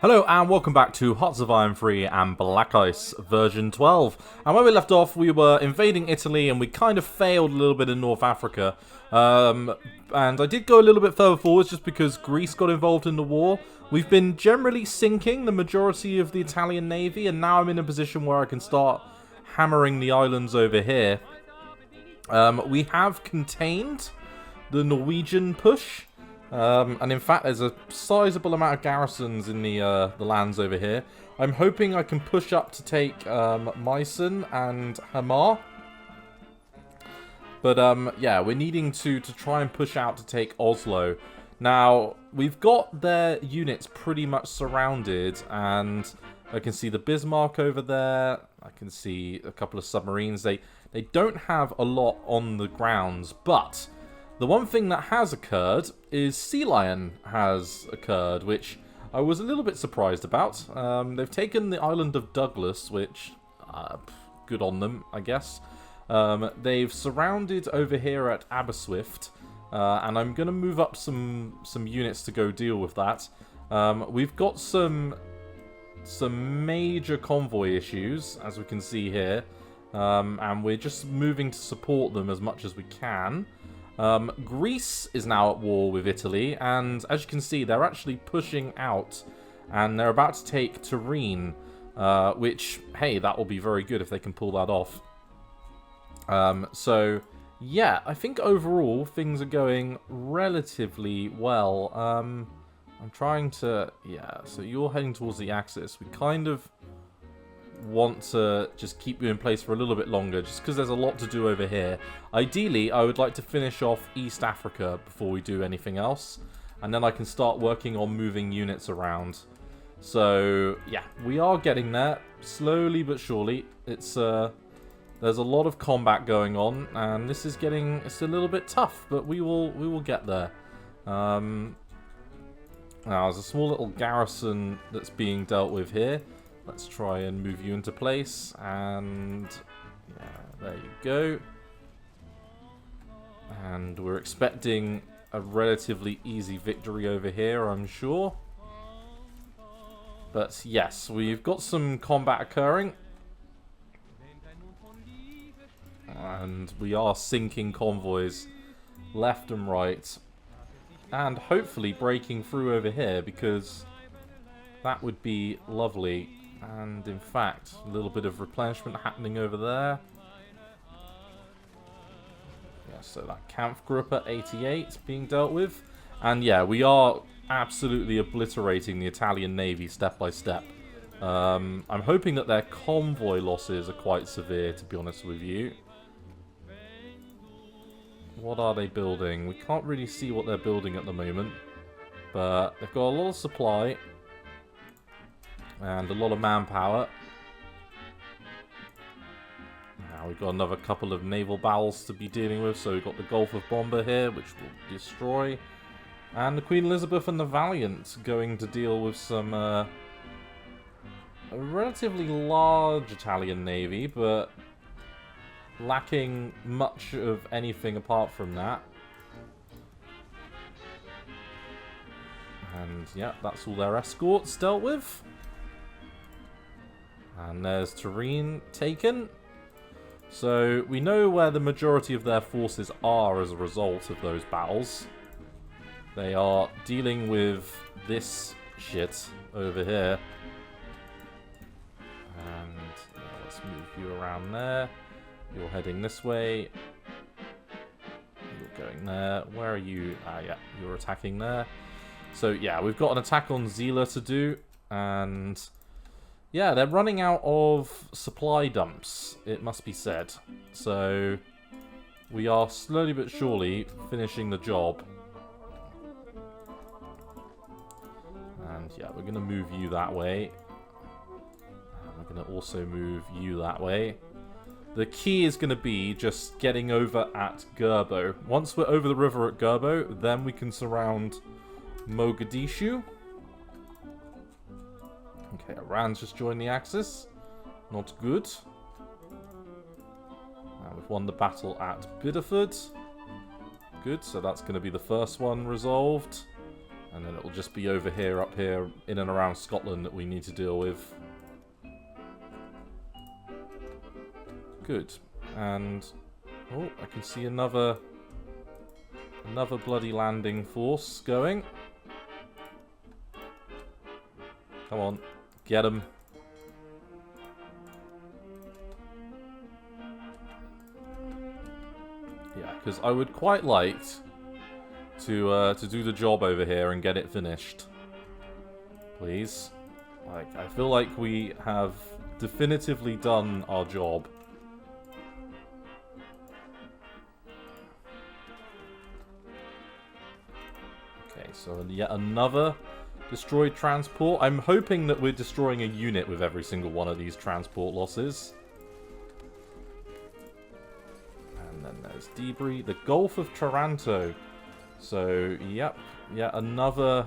Hello and welcome back to Hearts of Iron 3 and Black Ice version 12. And where we left off, we were invading Italy and we kind of failed a little bit in North Africa. And I did go a little bit further forwards just because Greece got involved in the war. We've been generally sinking the majority of the Italian Navy, and now I'm in a position where I can start hammering the islands over here. We have contained the Norwegian push. And in fact, there's a sizable amount of garrisons in the lands over here. I'm hoping I can push up to take Meissen and Hamar. But yeah, we're needing to try and push out to take Oslo. Now, we've got their units pretty much surrounded, and I can see the Bismarck over there. I can see a couple of submarines. They don't have a lot on the grounds, but the one thing that has occurred is Sea Lion has occurred, which I was a little bit surprised about. They've taken the island of Douglas, which, good on them, I guess. They've surrounded over here at Aberystwyth, and I'm going to move up some units to go deal with that. We've got some major convoy issues, as we can see here, and we're just moving to support them as much as we can. Greece is now at war with Italy, and as you can see, they're actually pushing out, and they're about to take Turin, which, hey, that will be very good if they can pull that off. So, yeah, I think overall things are going relatively well. I'm trying to, yeah, so you're heading towards the Axis. We kind of want to just keep you in place for a little bit longer, just because there's a lot to do over here. Ideally, I would like to finish off East Africa before we do anything else, and then I can start working on moving units around. So, yeah, we are getting there, slowly but surely. It's there's a lot of combat going on, and this is it's a little bit tough, but we will get there. Now, there's a small little garrison that's being dealt with here. Let's try and move you into place, and yeah, there you go. And we're expecting a relatively easy victory over here, I'm sure. But yes, we've got some combat occurring. And we are sinking convoys left and right. And hopefully breaking through over here, because that would be lovely. And in fact, a little bit of replenishment happening over there. Yeah, so that Kampfgruppe 88 being dealt with. And yeah, we are absolutely obliterating the Italian Navy step by step. I'm hoping that their convoy losses are quite severe, to be honest with you. What are they building? We can't really see what they're building at the moment. But they've got a lot of supply. And a lot of manpower. Now we've got another couple of naval battles to be dealing with. So we've got the Gulf of Bomber here, which will destroy. And the Queen Elizabeth and the Valiant going to deal with some a relatively large Italian navy, but lacking much of anything apart from that. And yeah, that's all their escorts dealt with. And there's Turin taken. So we know where the majority of their forces are as a result of those battles. They are dealing with this shit over here. And let's move you around there. You're heading this way. You're going there. Where are you? Ah, yeah, you're attacking there. So yeah, we've got an attack on Zila to do. And yeah, they're running out of supply dumps, it must be said. So we are slowly but surely finishing the job. And yeah, we're going to move you that way. And we're going to also move you that way. The key is going to be just getting over at Gerbo. Once we're over the river at Gerbo, then we can surround Mogadishu. Okay, Iran's just joined the Axis. Not good. Now we've won the battle at Bideford. Good, so that's going to be the first one resolved. And then it'll just be over here, up here, in and around Scotland that we need to deal with. Good. And... oh, I can see another bloody landing force going. Come on. Get him. Yeah, because I would quite like to do the job over here and get it finished. Please. Like, I feel like we have definitively done our job. Okay, so yet another destroyed transport. I'm hoping that we're destroying a unit with every single one of these transport losses. And then there's debris. The Gulf of Taranto. So, yep, yet another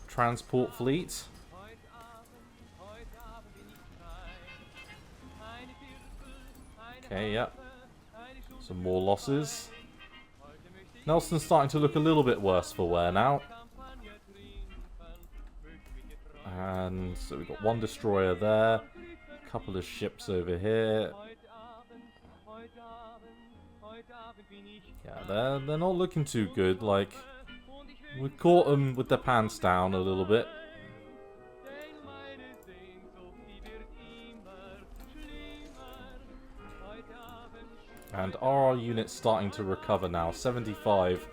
transport fleet. Okay, yep. Some more losses. Nelson's starting to look a little bit worse for wear now. And so we've got one destroyer there. A couple of ships over here. Yeah, they're not looking too good. Like, we caught them with their pants down a little bit. And are our units starting to recover now? 75.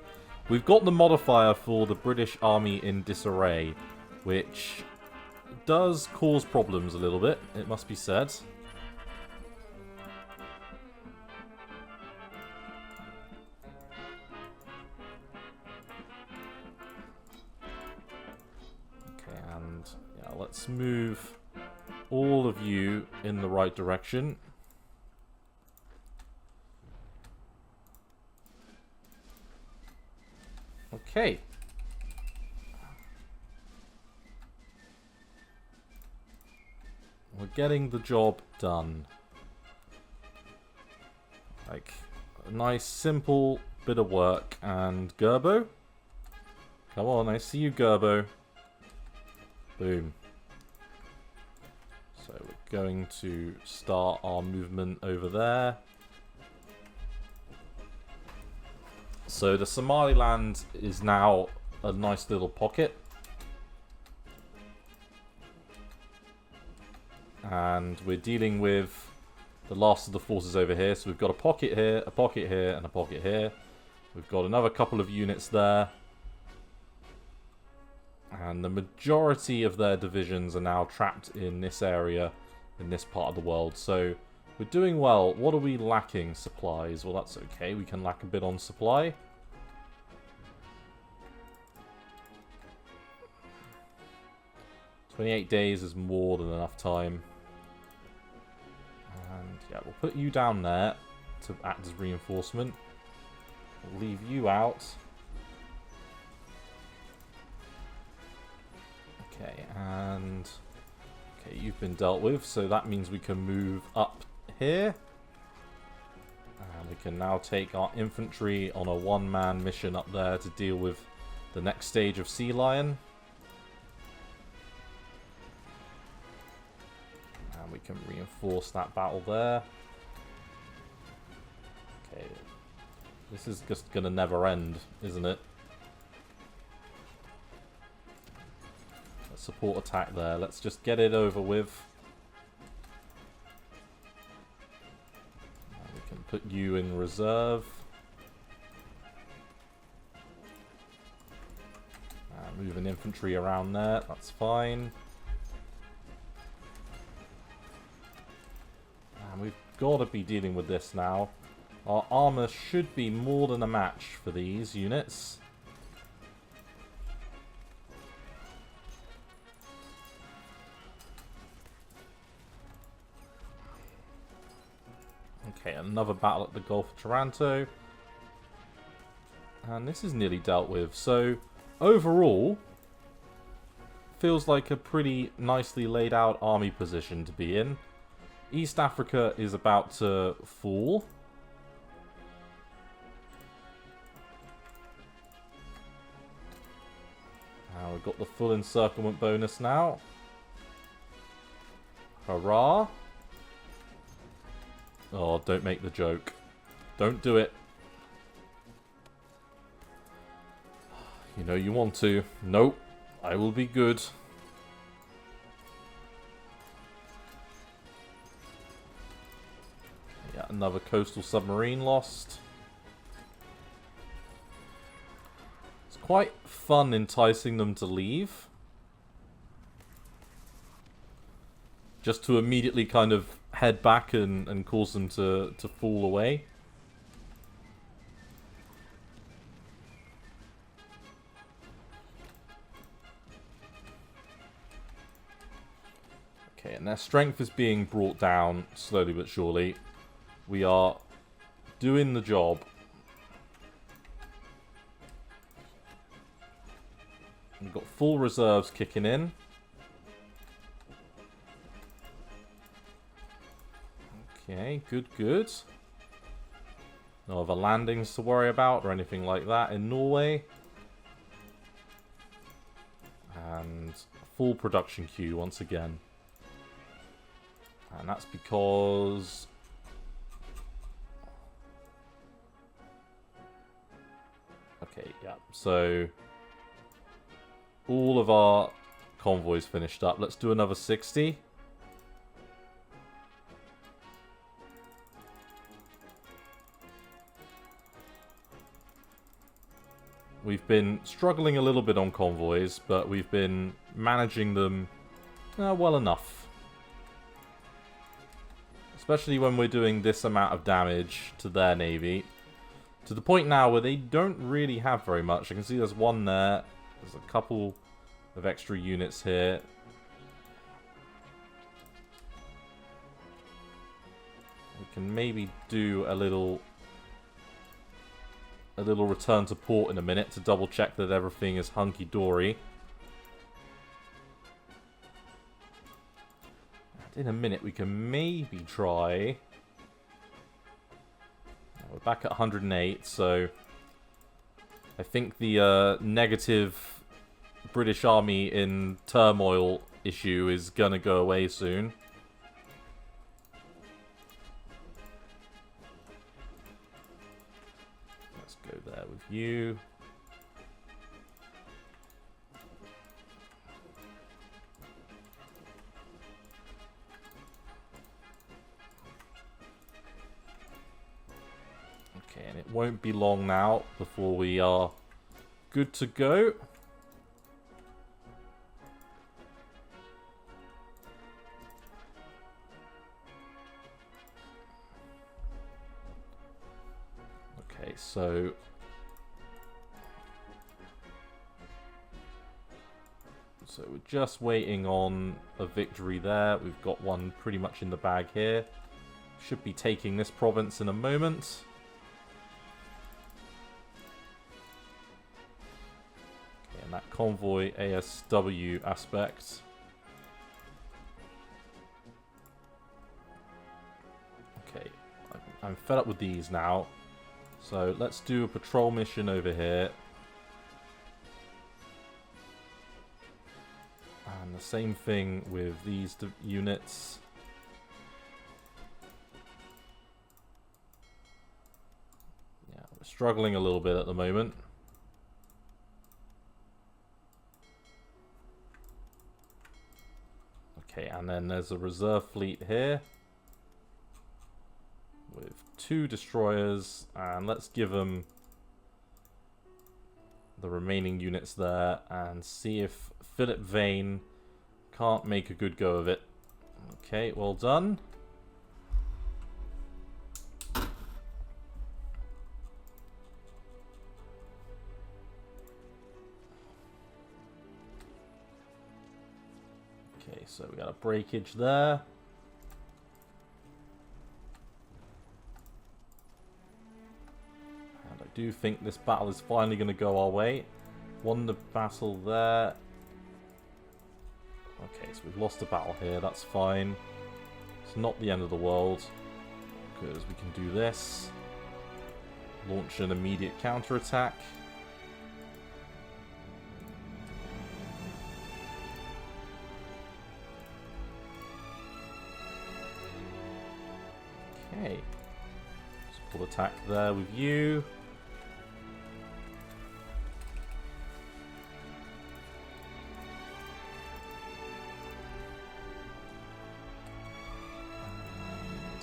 We've got the modifier for the British Army in disarray, which does cause problems a little bit, it must be said. Okay, and yeah, let's move all of you in the right direction. Okay. We're getting the job done. Like, a nice, simple bit of work. And Gerbo? Come on, I see you, Gerbo. Boom. So we're going to start our movement over there. So the Somaliland is now a nice little pocket. And we're dealing with the last of the forces over here. So we've got a pocket here, a pocket here, and a pocket here. We've got another couple of units there. And the majority of their divisions are now trapped in this area, in this part of the world. So we're doing well. What are we lacking? Supplies. Well, that's okay. We can lack a bit on supply. "28 days is more than enough time." And yeah, we'll put you down there to act as reinforcement. We'll leave you out. Okay, and okay, you've been dealt with, so that means we can move up here. And we can now take our infantry on a one-man mission up there to deal with the next stage of Sea Lion. And we can reinforce that battle there. Okay, this is just gonna never end, isn't it? Support attack there. Let's just get it over with. And we can put you in reserve. And move an infantry around there. That's fine. And we've got to be dealing with this now. Our armor should be more than a match for these units. Okay, another battle at the Gulf of Taranto. And this is nearly dealt with. So, overall, feels like a pretty nicely laid out army position to be in. East Africa is about to fall. got the full encirclement bonus now. Hurrah. Oh, don't make the joke. Don't do it. You know you want to. Nope. I will be good. Yeah, another coastal submarine lost. It's quite fun enticing them to leave. Just to immediately kind of head back and cause them to fall away. Okay, and their strength is being brought down slowly but surely. We are doing the job. We've got full reserves kicking in. Okay, good, good. No other landings to worry about or anything like that in Norway. And full production queue once again. And that's because... Okay, yeah, so... all of our convoys finished up. Let's do another 60. We've been struggling a little bit on convoys, but we've been managing them well enough. Especially when we're doing this amount of damage to their navy. To the point now where they don't really have very much. I can see there's one there. There's a couple of extra units here. We can maybe do a little return to port in a minute to double check that everything is hunky-dory. And in a minute we can maybe try... We're back at 108, so... I think the negative British Army in turmoil issue is gonna go away soon. Let's go there with you. Okay, and it won't be long now before we are good to go. Okay, so we're just waiting on a victory there. We've got one pretty much in the bag here. Should be taking this province in a moment. Okay, and that convoy ASW aspect. Okay, I'm fed up with these now. So let's do a patrol mission over here. And the same thing with these units. Yeah, we're struggling a little bit at the moment. Okay, and then there's a reserve fleet here. With 2 destroyers, and let's give them the remaining units there and see if Philip Vane can't make a good go of it. Okay, well done. Okay, so we got a breakage there. And I do think this battle is finally going to go our way. Won the battle there. Okay, so we've lost a battle here, that's fine. It's not the end of the world, because we can do this. Launch an immediate counterattack. Okay. Full attack there with you. And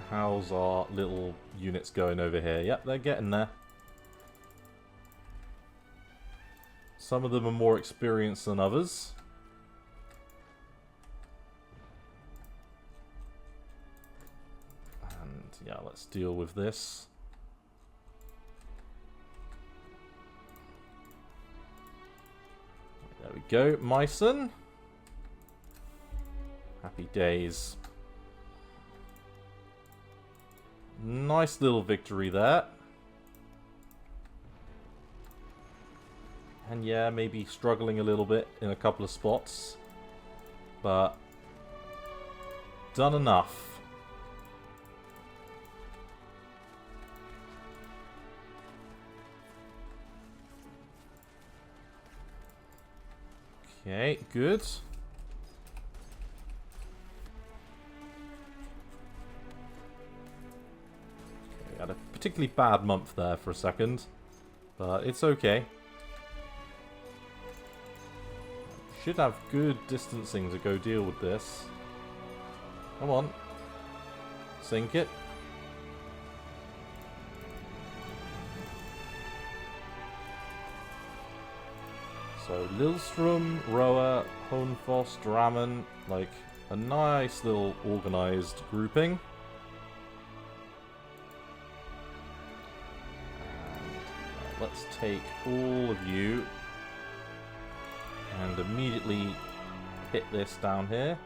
how's our little units going over here? Yep, they're getting there. Some of them are more experienced than others. And yeah, let's deal with this. There we go, Myson. Happy days. Nice little victory there. And yeah, maybe struggling a little bit in a couple of spots. But done enough. Okay, good. Okay, we had a particularly bad month there for a second. But it's okay. Should have good distancing to go deal with this. Come on. Sink it. So, Lilstrom, Roa, Hohenfoss, Drammen, like a nice little organised grouping. And let's take all of you and immediately hit this down here.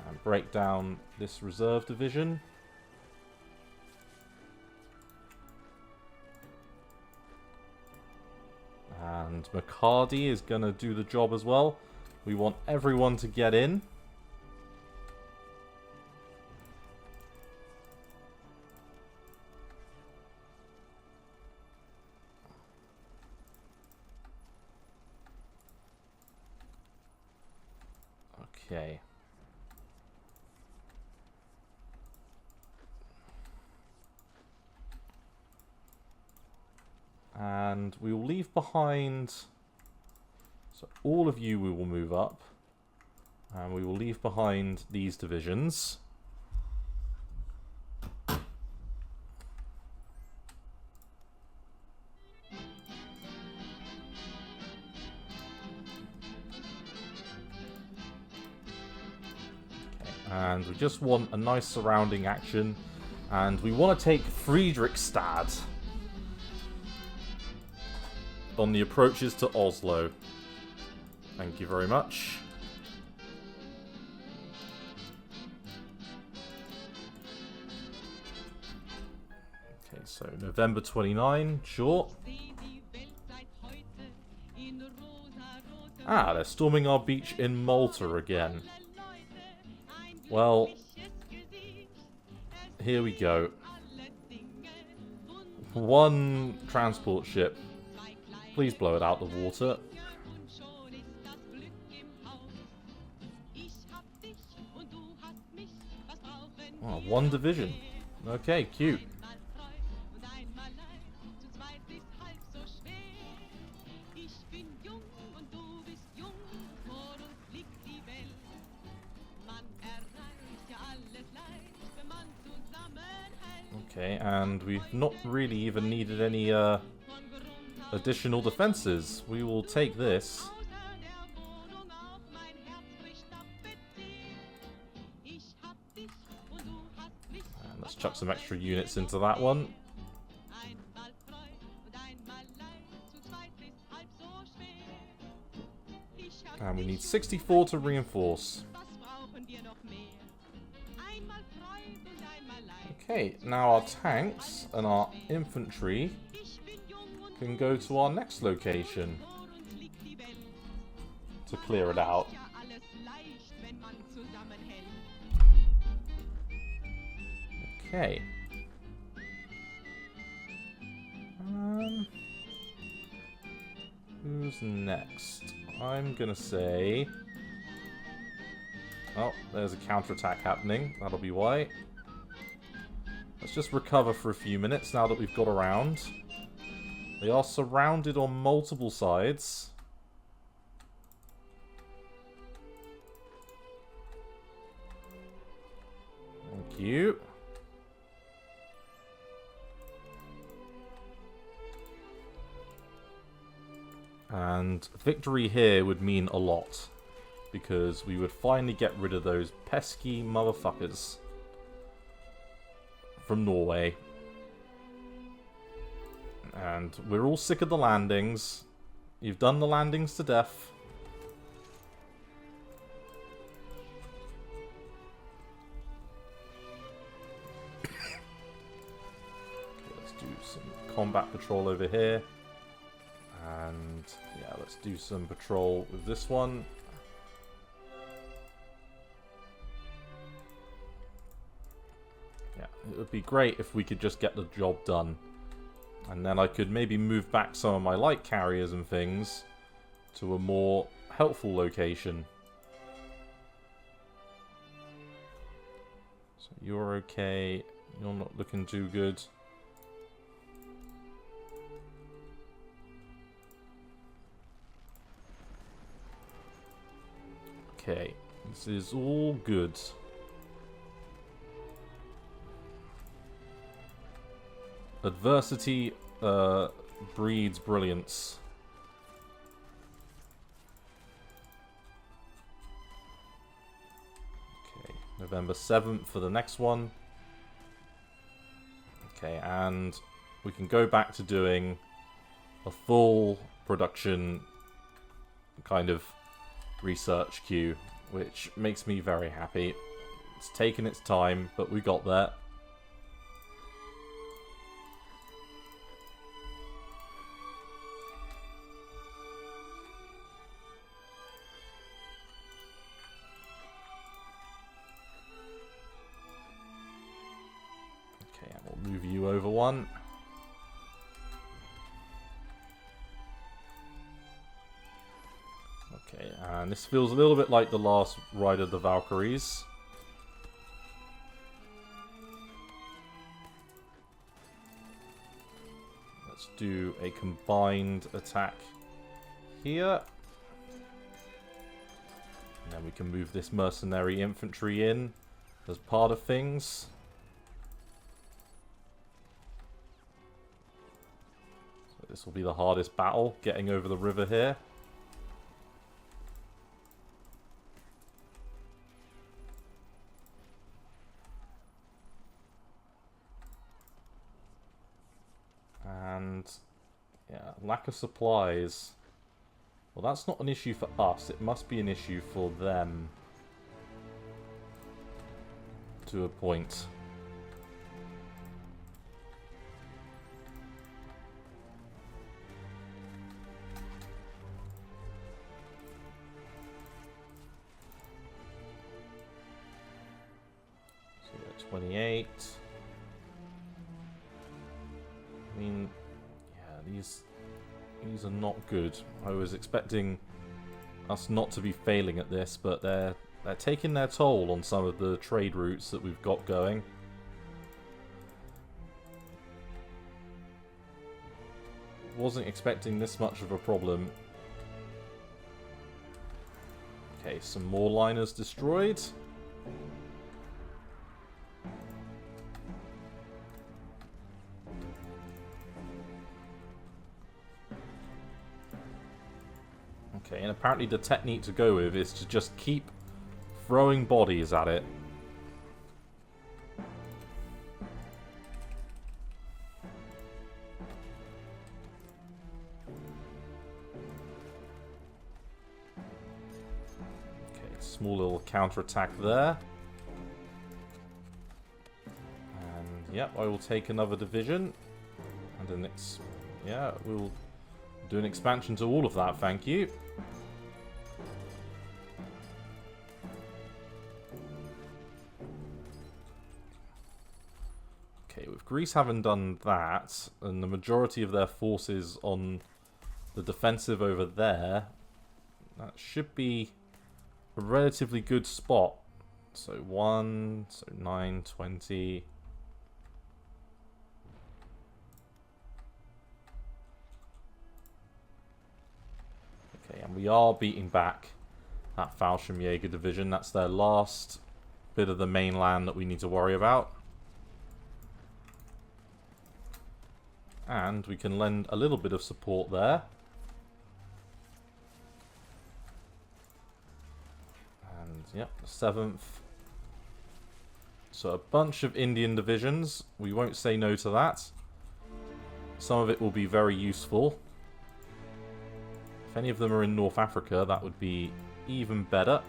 And break down this reserve division. And McCarty is going to do the job as well. We want everyone to get in. Okay. And we will leave behind... So all of you we will move up. And we will leave behind these divisions. And we just want a nice surrounding action. And we want to take Friedrichstad on the approaches to Oslo. Thank you very much. Okay, so November 29, sure. Ah, they're storming our beach in Malta again. Well, here we go. One transport ship. Please blow it out the water. Oh, one division. Okay, cute. Okay, and we've not really even needed any additional defenses. We will take this. And let's chuck some extra units into that one. And we need 64 to reinforce. Okay, now our tanks and our infantry can go to our next location to clear it out. Okay. Who's next? I'm gonna say Oh, there's a counterattack happening. That'll be why. Let's just recover for a few minutes now that we've got around. They are surrounded on multiple sides. Thank you. And victory here would mean a lot, because we would finally get rid of those pesky motherfuckers from Norway. And we're all sick of the landings. You've done the landings to death. Okay, let's do some combat patrol over here. And yeah, let's do some patrol with this one. Yeah, it would be great if we could just get the job done. And then I could maybe move back some of my light carriers and things to a more helpful location. So you're okay. You're not looking too good. Okay, this is all good. Adversity breeds brilliance. Okay, November 7th for the next one. Okay, and we can go back to doing a full production kind of research queue, which makes me very happy. It's taken its time, but we got there. Okay, and we'll move you over one. Okay, and this feels a little bit like the last Ride of the Valkyries. Let's do a combined attack here. And then we can move this mercenary infantry in as part of things. So this will be the hardest battle, getting over the river here. And yeah, lack of supplies. Well, that's not an issue for us. It must be an issue for them. To a point. So yeah, 28. I mean, yeah, these are not good. I was expecting us not to be failing at this, but they're taking their toll on some of the trade routes that we've got going. Wasn't expecting this much of a problem. Okay, some more liners destroyed. Okay, and apparently the technique to go with is to just keep throwing bodies at it. Okay, small little counterattack there. And yep, I will take another division. And then it's, yeah, we'll do an expansion to all of that, thank you. Okay, with Greece having done that, and the majority of their forces on the defensive over there, that should be a relatively good spot So 1, so 9, 20. Okay, and we are beating back that Fallschirmjäger division. That's their last bit of the mainland that we need to worry about. And we can lend a little bit of support there. And, yep, the 7th. So a bunch of Indian divisions. We won't say no to that. Some of it will be very useful. If any of them are in North Africa, that would be even better.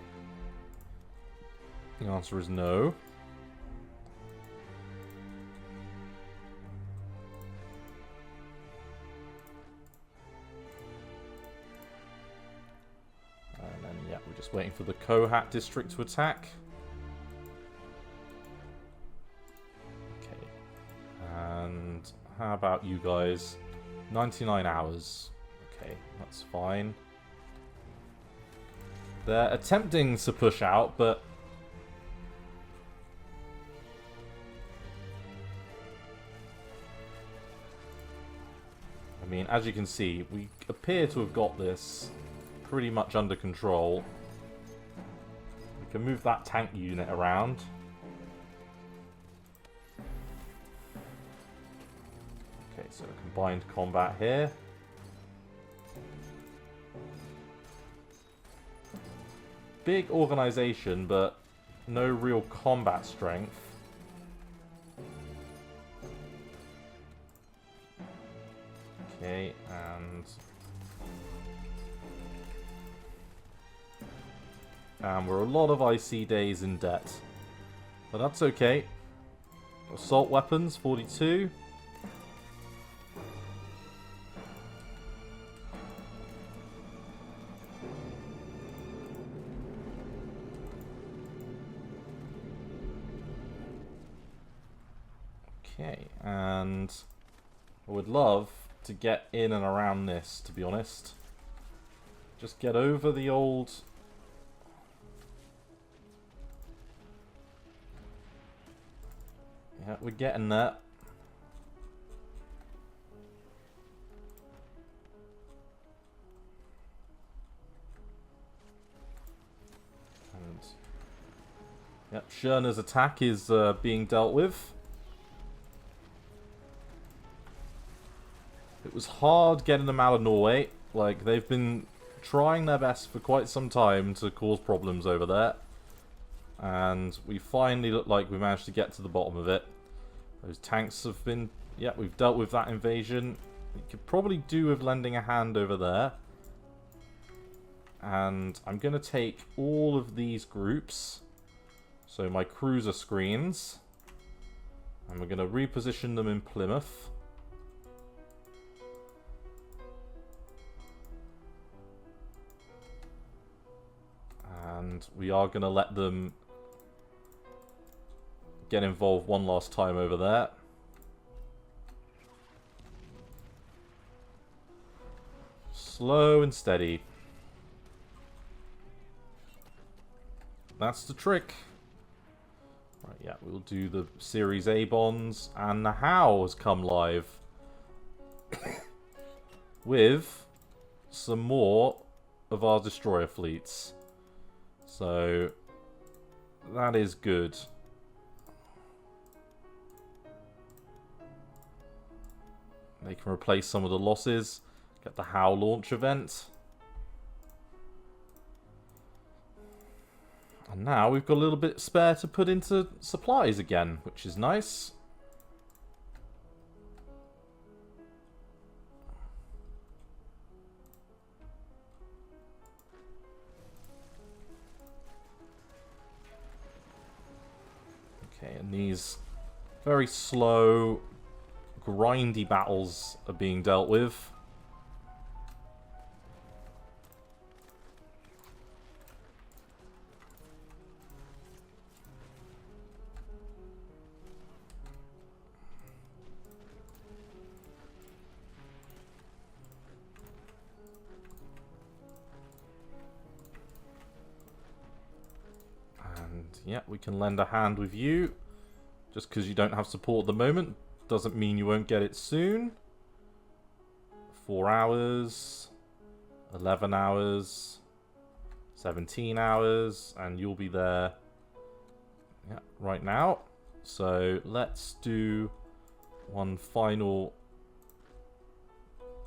The answer is no. And then, yeah, we're just waiting for the Kohat district to attack. Okay. And how about you guys? 99 hours. Okay, that's fine. They're attempting to push out, but I mean, as you can see, we appear to have got this pretty much under control. We can move that tank unit around. Okay, so combined combat here. Big organization, but no real combat strength. Okay, and we're a lot of IC days in debt. But that's okay. Assault weapons, 42. Okay, and I would love to get in and around this, to be honest. Just get over the old... Yeah, we're getting there. And... Yep, Schörner's attack is being dealt with. It was hard getting them out of Norway. Like, they've been trying their best for quite some time to cause problems over there. And we finally look like we managed to get to the bottom of it. Those tanks have been... Yeah, we've dealt with that invasion. We could probably do with lending a hand over there. And I'm going to take all of these groups. So my cruiser screens. And we're going to reposition them in Plymouth. And we are going to let them get involved one last time over there. Slow and steady. That's the trick. Right, yeah, we'll do the Series A bonds. And the How has come live. With some more of our destroyer fleets. So, that is good. They can replace some of the losses. Get the How launch event. And now we've got a little bit spare to put into supplies again, which is nice. Okay, and these very slow, grindy battles are being dealt with. And yeah, we can lend a hand with you. Just because you don't have support at the moment doesn't mean you won't get it soon. 4 hours, 11 hours, 17 hours, and you'll be there, yeah, right now. So let's do one final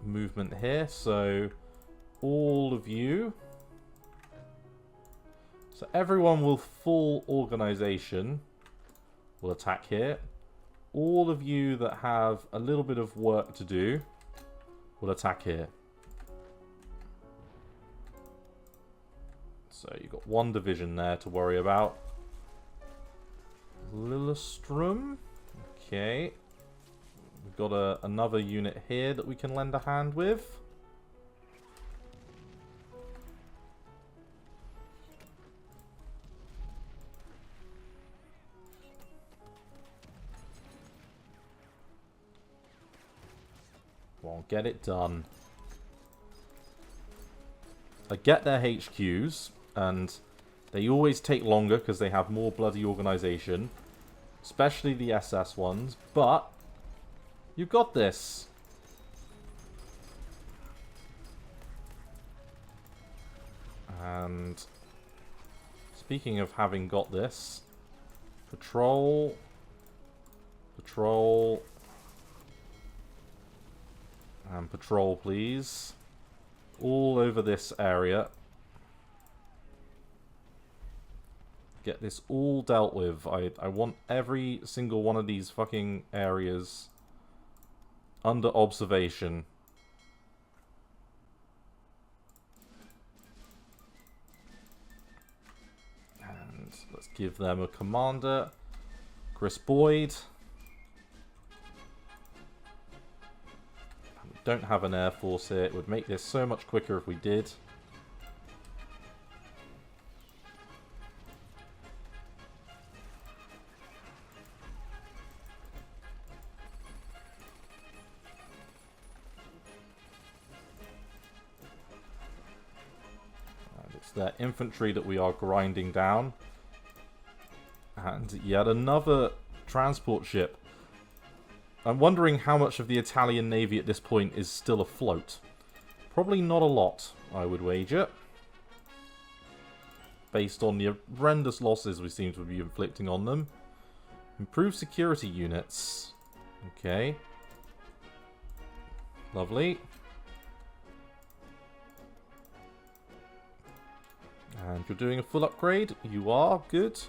movement here. So all of you, so everyone with full organization will attack here. All of you that have a little bit of work to do will attack here. So you've got one division there to worry about. Lillestrom. Okay. We've got another unit here that we can lend a hand with. Well, get it done. I get their HQs, and they always take longer because they have more bloody organization, especially the SS ones, but you've got this. And speaking of having got this, patrol, and patrol, please. All over this area. Get this all dealt with. I want every single one of these fucking areas under observation. And let's give them a commander. Chris Boyd. Don't have an air force here. It would make this so much quicker if we did. And it's their infantry that we are grinding down. And yet another transport ship. I'm wondering how much of the Italian Navy at this point is still afloat. Probably not a lot, I would wager. Based on the horrendous losses we seem to be inflicting on them. Improve security units. Okay. Lovely. And you're doing a full upgrade? You are? Good.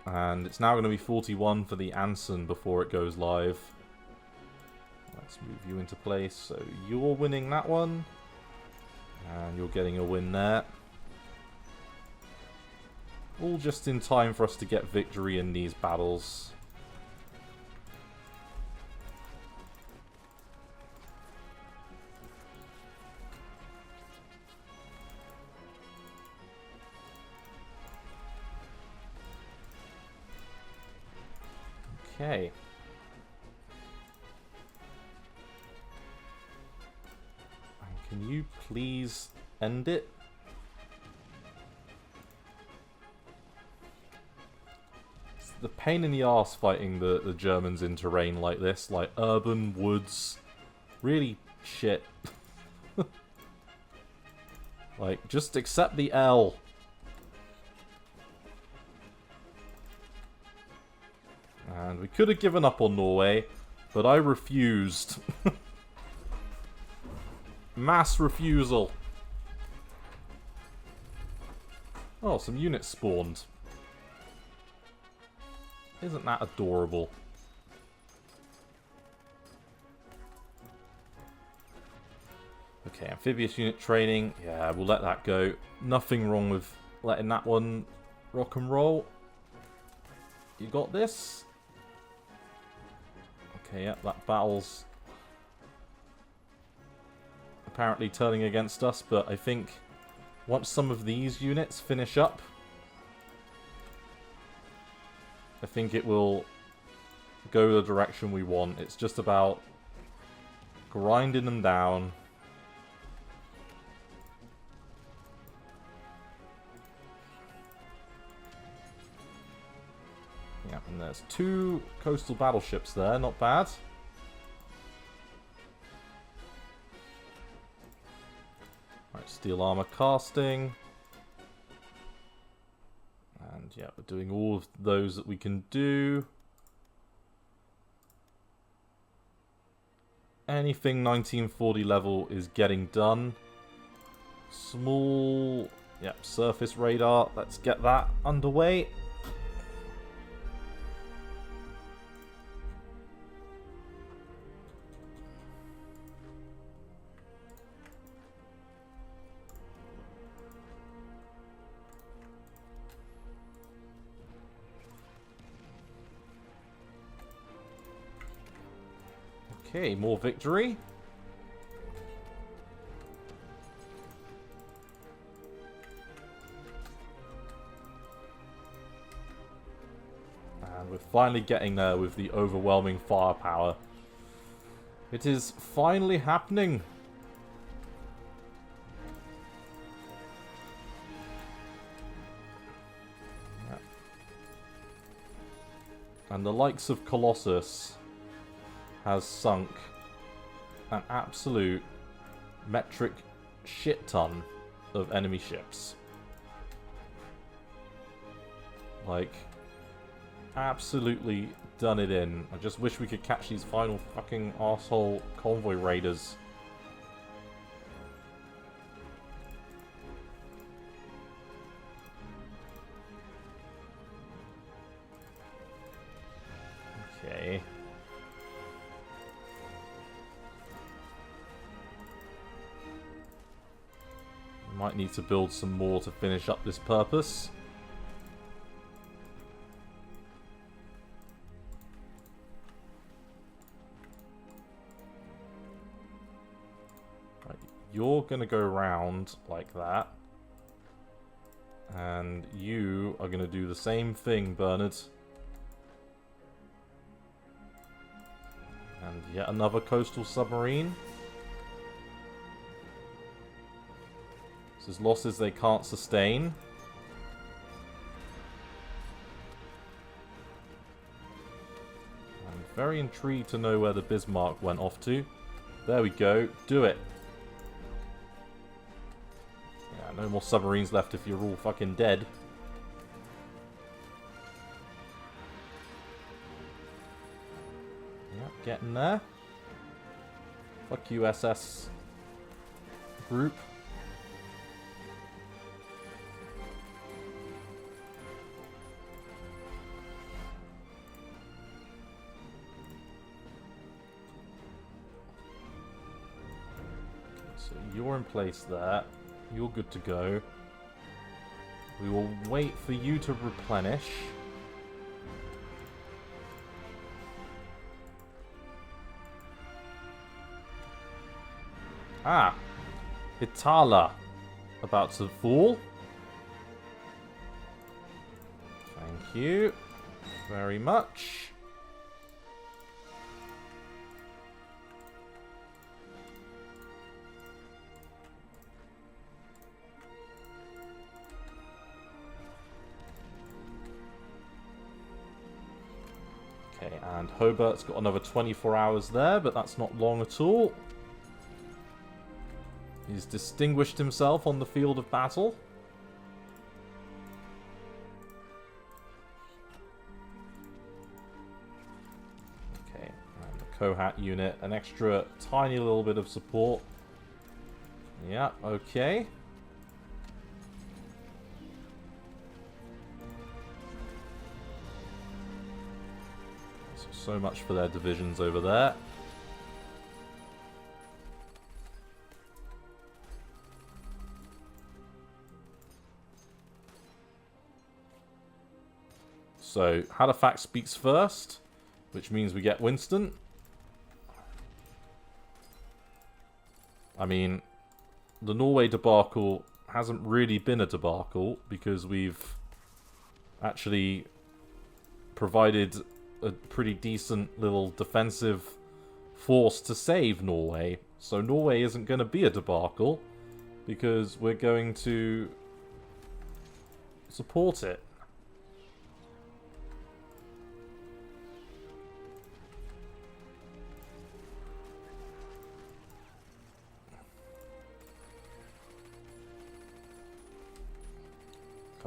And it's now going to be 41 for the Anson before it goes live. Let's move you into place. So you're winning that one. And you're getting a win there. All just in time for us to get victory in these battles. Okay. And can you please end it? It's the pain in the arse fighting the Germans in terrain like this, like urban woods. Really shit. Like, just accept the L. And we could have given up on Norway, but I refused. Mass refusal. Oh, some units spawned. Isn't that adorable? Okay, amphibious unit training. Yeah, we'll let that go. Nothing wrong with letting that one rock and roll. You got this? Okay, yep, that battle's apparently turning against us, but I think once some of these units finish up, I think it will go the direction we want. It's just about grinding them down. There's 2 coastal battleships there, not bad. Right, steel armor casting. And yeah, we're doing all of those that we can do. Anything 1940 level is getting done. Small, yep, surface radar. Let's get that underway. Okay, more victory. And we're finally getting there with the overwhelming firepower. It is finally happening. Yeah. And the likes of Colossus has sunk an absolute metric shit ton of enemy ships. Like, absolutely done it in. I just wish we could catch these final fucking arsehole convoy raiders. Okay. Might need to build some more to finish up this purpose. Right, you're gonna go around like that. And you are gonna do the same thing, Bernard. And yet another coastal submarine. This is losses they can't sustain. I'm very intrigued to know where the Bismarck went off to. There we go. Do it. Yeah, no more submarines left if you're all fucking dead. Yep, getting there. Fuck you, SS group. You're in place there. You're good to go. We will wait for you to replenish. Ah! Itala. About to fall. Thank you very much. Okay, and Hobart's got another 24 hours there, but that's not long at all. He's distinguished himself on the field of battle. Okay, and the Kohat unit, an extra tiny little bit of support. Yeah, okay. So much for their divisions over there. So, Halifax speaks first, which means we get Winston. I mean, the Norway debacle hasn't really been a debacle because we've actually provided a pretty decent little defensive force to save Norway. So Norway isn't going to be a debacle because we're going to support it.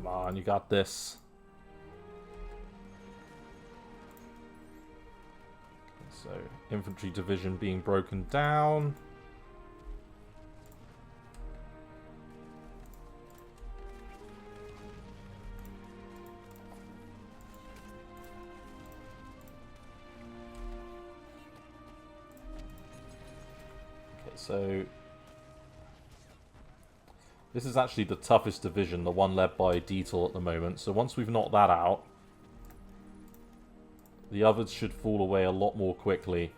Come on, you got this. So, infantry division being broken down. Okay, so this is actually the toughest division, the one led by Detail at the moment. So once we've knocked that out, the others should fall away a lot more quickly.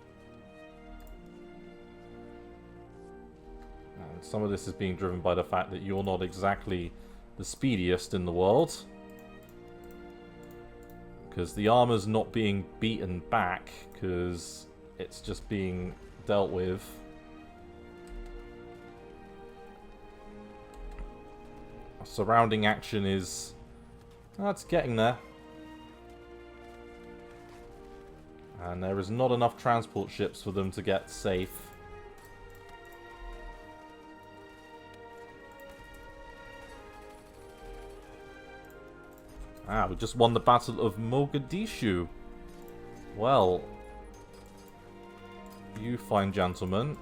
And some of this is being driven by the fact that you're not exactly the speediest in the world. Because the armor's not being beaten back, because it's just being dealt with. Surrounding action is... it's getting there. And there is not enough transport ships for them to get safe. We just won the Battle of Mogadishu. Well, you fine gentlemen,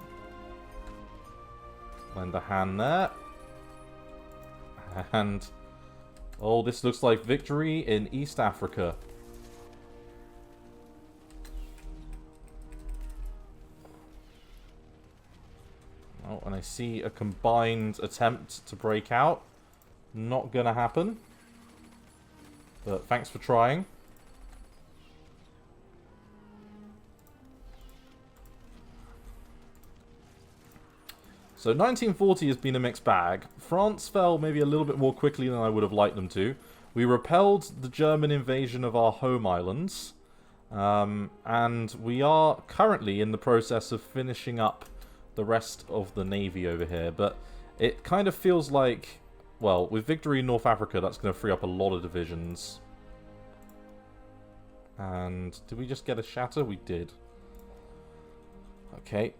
lend a hand there. And, oh, this looks like victory in East Africa. Oh, and I see a combined attempt to break out. Not gonna happen. But thanks for trying. So 1940 has been a mixed bag. France fell maybe a little bit more quickly than I would have liked them to. We repelled the German invasion of our home islands. And we are currently in the process of finishing up the rest of the navy over here. But it kind of feels like, well, with victory in North Africa, that's going to free up a lot of divisions. And did we just get a shatter? We did. Okay.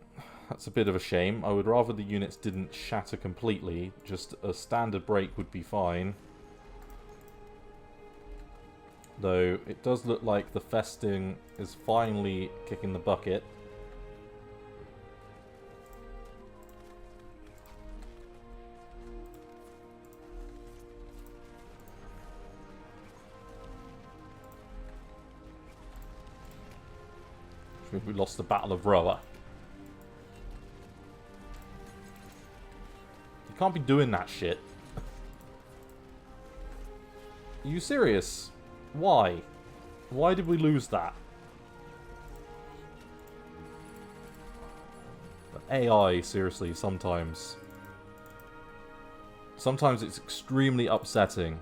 That's a bit of a shame. I would rather the units didn't shatter completely. Just a standard break would be fine. Though, it does look like the Festing is finally kicking the bucket. Which means we lost the Battle of Roa. Can't be doing that shit. Are you serious? Why? Why did we lose that? The AI, seriously, sometimes. Sometimes it's extremely upsetting.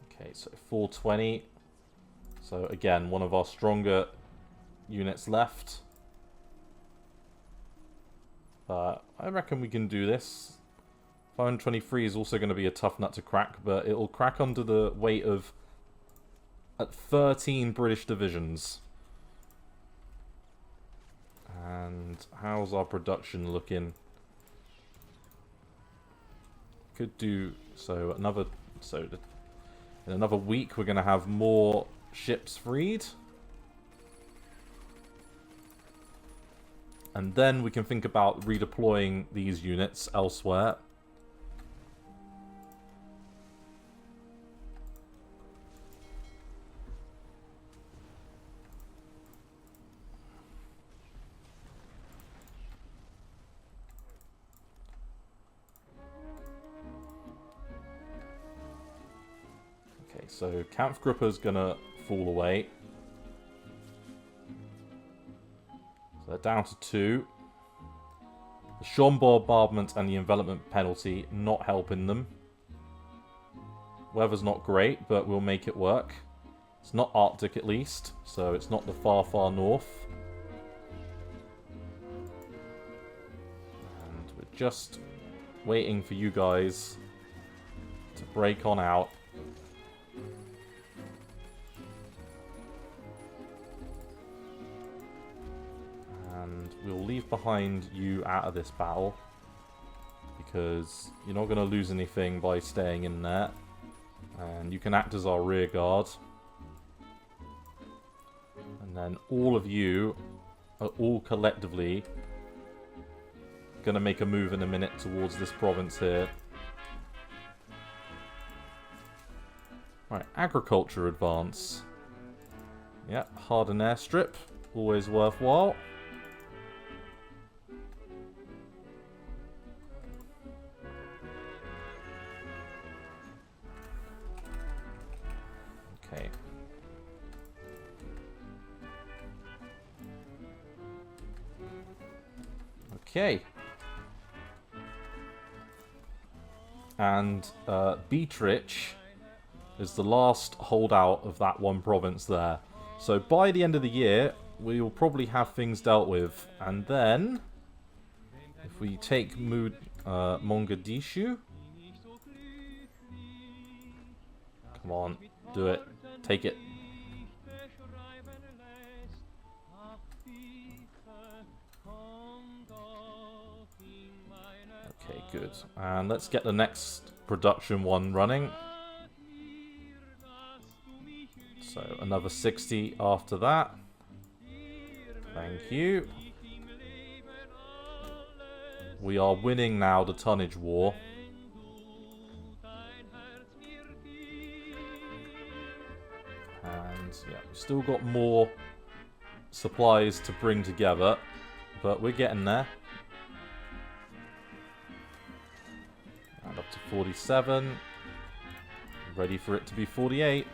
Okay, so 420. So again, one of our stronger units left. But I reckon we can do this. 523 is also going to be a tough nut to crack, but it'll crack under the weight of 13 British divisions. And how's our production looking? Could do so another. So in another week, we're going to have more ships freed. And then we can think about redeploying these units elsewhere. Okay, so Kampfgruppe's gonna fall away. So they're down to 2. The Schomburg bombardment and the envelopment penalty not helping them. Weather's not great, but we'll make it work. It's not Arctic at least, so it's not the far, far north. And we're just waiting for you guys to break on out. And we'll leave behind you out of this battle, because you're not going to lose anything by staying in there. And you can act as our rear guard. And then all of you are all collectively going to make a move in a minute towards this province here. Right, agriculture advance. Yep, harden airstrip. Always worthwhile. Okay. Okay. And Beatrich is the last holdout of that one province there. So by the end of the year, we will probably have things dealt with. And then, if we take Mogadishu... Come on, do it. Take it. Okay, good. And let's get the next production one running. So another 60 after that. Thank you. We are winning now the tonnage war. And yeah, we've still got more supplies to bring together, but we're getting there. And up to 47. Ready for it to be 48.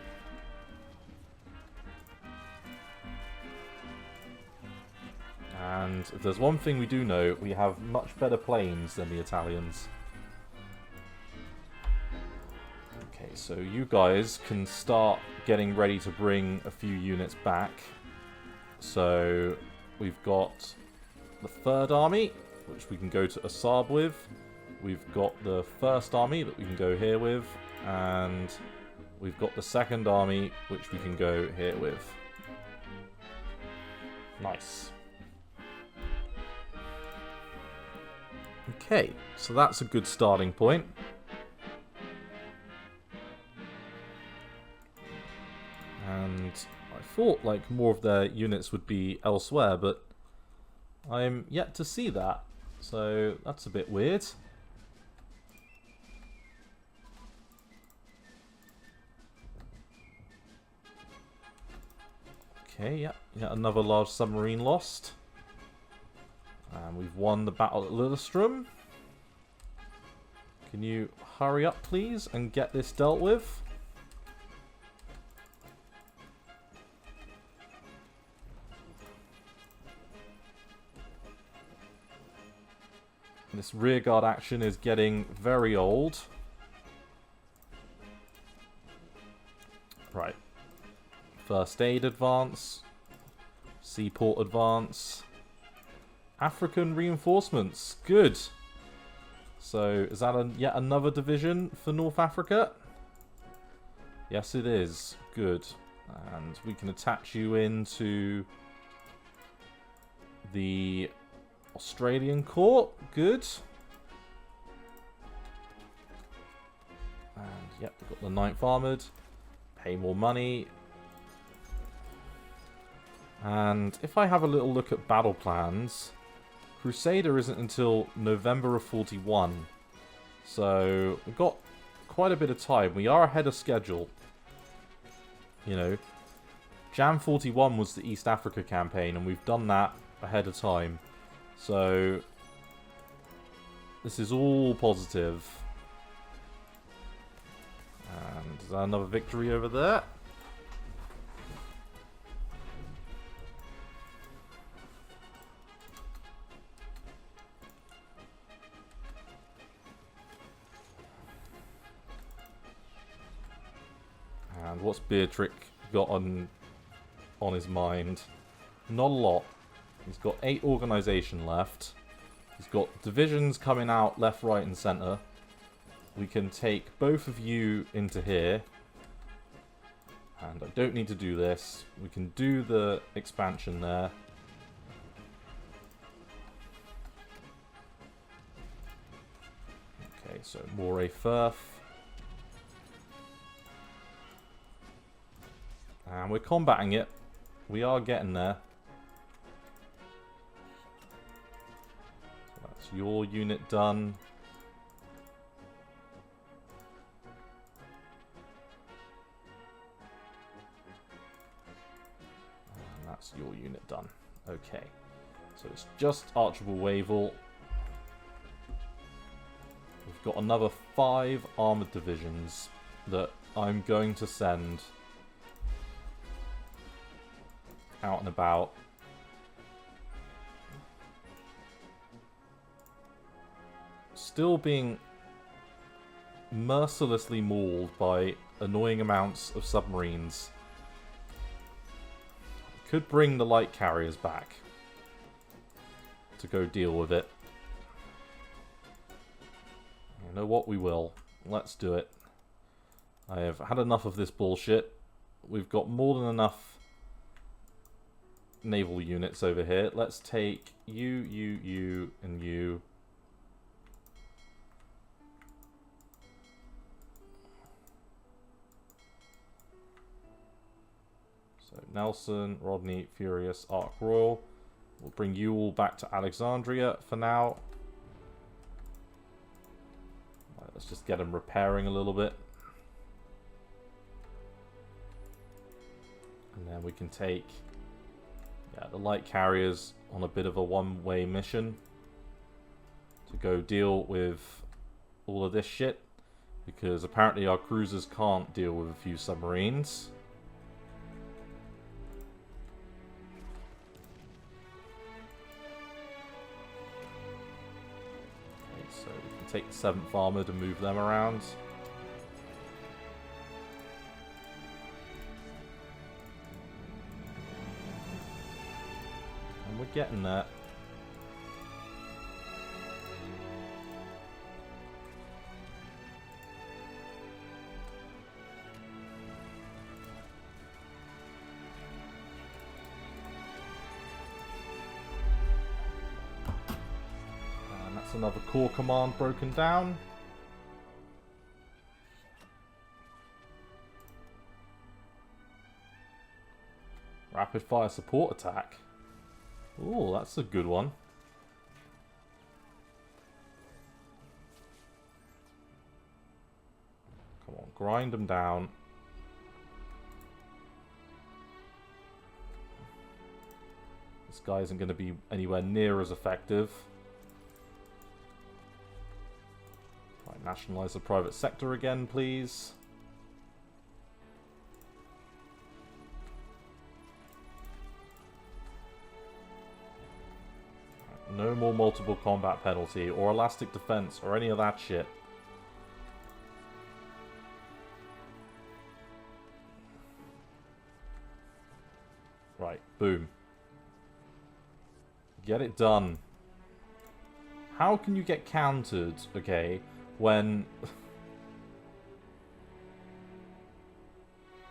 And if there's one thing we do know, we have much better planes than the Italians. Okay, so you guys can start getting ready to bring a few units back. So we've got the 3rd Army, which we can go to Assab with. We've got the 1st Army that we can go here with. And we've got the 2nd Army, which we can go here with. Nice. Okay, so that's a good starting point. And I thought like more of their units would be elsewhere, but I'm yet to see that. So that's a bit weird. Okay, yeah, another large submarine lost. And we've won the battle at Lillestrøm. Can you hurry up, please, and get this dealt with? This rearguard action is getting very old. Right. First aid advance. Seaport advance. African reinforcements. Good. So, is that yet another division for North Africa? Yes, it is. Good. And we can attach you into the Australian court. Good. And, yep, we've got the 9th Armoured. Pay more money. And if I have a little look at battle plans... Crusader isn't until November of 41. So, we've got quite a bit of time. We are ahead of schedule. You know, Jan 41 was the East Africa campaign, and we've done that ahead of time. So, this is all positive. And is that another victory over there? And what's Beatrix got on his mind? Not a lot. He's got 8 organisation left. He's got divisions coming out left, right and centre. We can take both of you into here. And I don't need to do this. We can do the expansion there. so Moray Firth. And we're combating it. We are getting there. So that's your unit done. And that's your unit done. Okay. So it's just Archibald Wavell. We've got another 5 armoured divisions that I'm going to send out and about. Still being mercilessly mauled by annoying amounts of submarines. Could bring the light carriers back to go deal with it. You know what, we will. Let's do it. I have had enough of this bullshit. We've got more than enough naval units over here. Let's take you, and you. So Nelson, Rodney, Furious, Ark Royal. We'll bring you all back to Alexandria for now. Right, let's just get them repairing a little bit. And then we can take the light carriers on a bit of a one-way mission to go deal with all of this shit. Because apparently our cruisers can't deal with a few submarines. So we can take the 7th Armoured and move them around. And we're getting there. Another core command broken down. Rapid fire support attack. Ooh, that's a good one. Come on, grind them down. This guy isn't going to be anywhere near as effective. Nationalize the private sector again, please. No more multiple combat penalty or elastic defense or any of that shit. Right, boom. Get it done. How can you get countered, okay, when,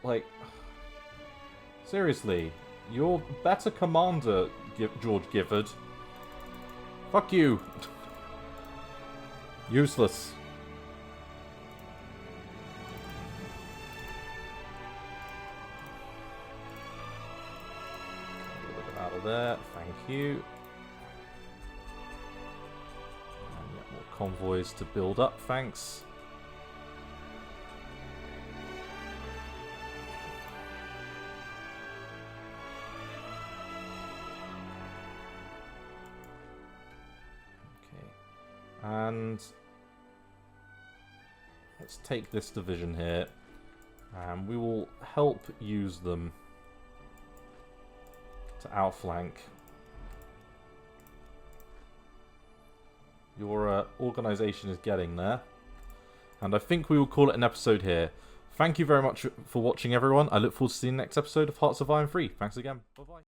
like, seriously, you're better commander, George Gifford. Fuck you. Useless. A little bit out of there, thank you. Convoys to build up, thanks. Okay. And let's take this division here. And we will help use them to outflank. Your organisation is getting there. And I think we will call it an episode here. Thank you very much for watching, everyone. I look forward to seeing the next episode of Hearts of Iron 3. Thanks again. Bye-bye.